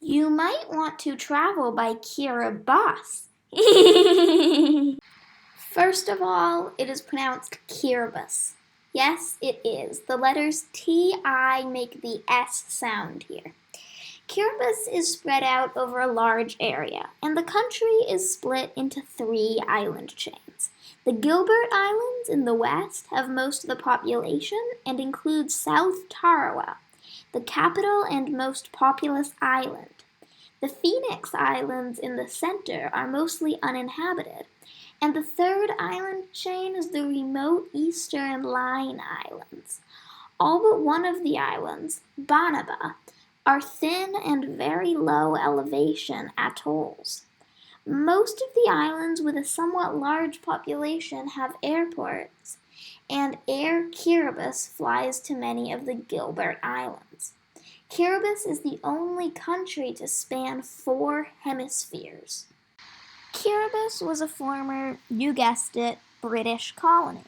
You might want to travel by Kiribati. First of all, it is pronounced Kiribati. Yes, it is. The letters T-I make the S sound here. Kiribati is spread out over a large area, and the country is split into 3 island chains. The Gilbert Islands in the west have most of the population and include South Tarawa, the capital and most populous island. The Phoenix Islands in the center are mostly uninhabited, and the 3rd island chain is the remote eastern Line Islands. All but one of the islands, Banaba, are thin and very low elevation atolls. Most of the islands with a somewhat large population have airports, and Air Kiribati flies to many of the Gilbert Islands. Kiribati is the only country to span 4 hemispheres. Kiribati was a former, you guessed it, British colony,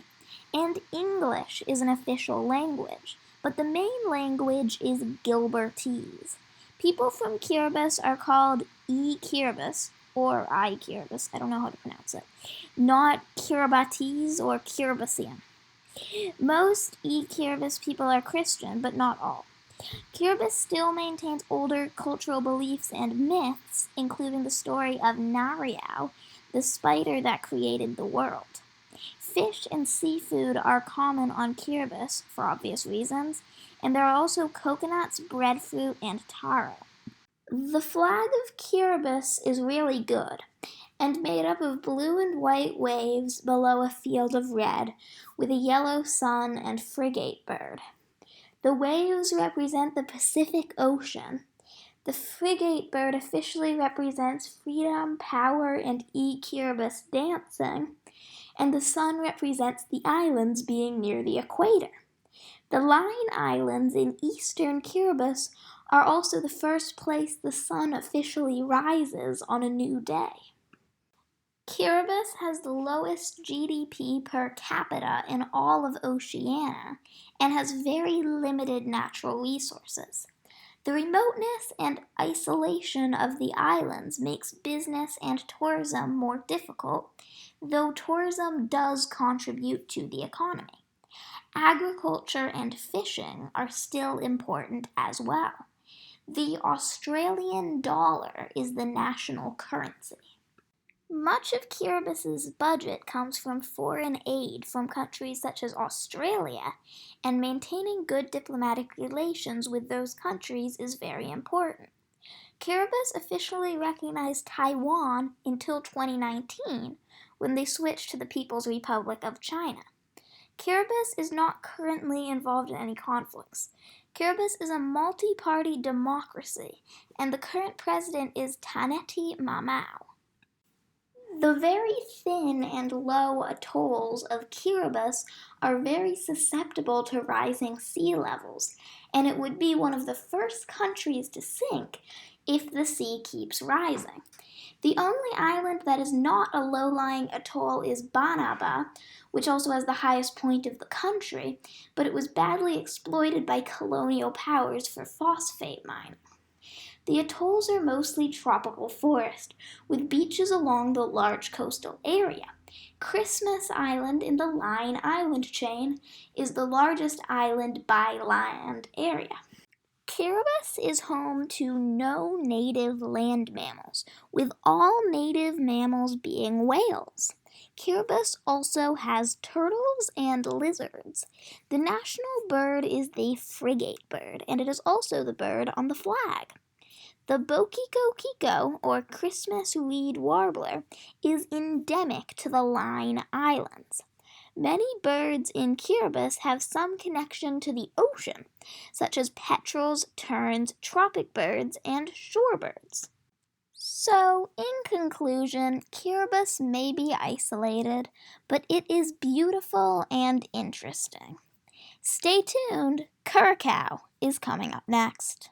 and English is an official language, but the main language is Gilbertese. People from Kiribati are called Kiribati or Kiribati, I don't know how to pronounce it, not Kiribatis or Kiribatian. Most Kiribati people are Christian, but not all. Kiribati still maintains older cultural beliefs and myths, including the story of Nariao, the spider that created the world. Fish and seafood are common on Kiribati for obvious reasons, and there are also coconuts, breadfruit, and taro. The flag of Kiribati is really good, and made up of blue and white waves below a field of red, with a yellow sun and frigate bird. The waves represent the Pacific Ocean. The frigate bird officially represents freedom, power, and Kiribati dancing, and the sun represents the islands being near the equator. The Line Islands in eastern Kiribati are also the first place the sun officially rises on a new day. Kiribati has the lowest GDP per capita in all of Oceania and has very limited natural resources. The remoteness and isolation of the islands makes business and tourism more difficult, though tourism does contribute to the economy. Agriculture and fishing are still important as well. The Australian dollar is the national currency. Much of Kiribati's budget comes from foreign aid from countries such as Australia, and maintaining good diplomatic relations with those countries is very important. Kiribati officially recognized Taiwan until 2019, when they switched to the People's Republic of China. Kiribati is not currently involved in any conflicts. Kiribati is a multi-party democracy, and the current president is Taneti Mamau. The very thin and low atolls of Kiribati are very susceptible to rising sea levels, and it would be one of the first countries to sink if the sea keeps rising. The only island that is not a low-lying atoll is Banaba, which also has the highest point of the country, but it was badly exploited by colonial powers for phosphate mining. The atolls are mostly tropical forest, with beaches along the large coastal area. Christmas Island in the Line Island chain is the largest island by land area. Kiribati is home to no native land mammals, with all native mammals being whales. Kiribati also has turtles and lizards. The national bird is the frigate bird, and it is also the bird on the flag. The Bokiko-kiko, or Christmas reed warbler, is endemic to the Line Islands. Many birds in Kiribati have some connection to the ocean, such as petrels, terns, tropic birds, and shorebirds. So, in conclusion, Kiribati may be isolated, but it is beautiful and interesting. Stay tuned, Curacao is coming up next.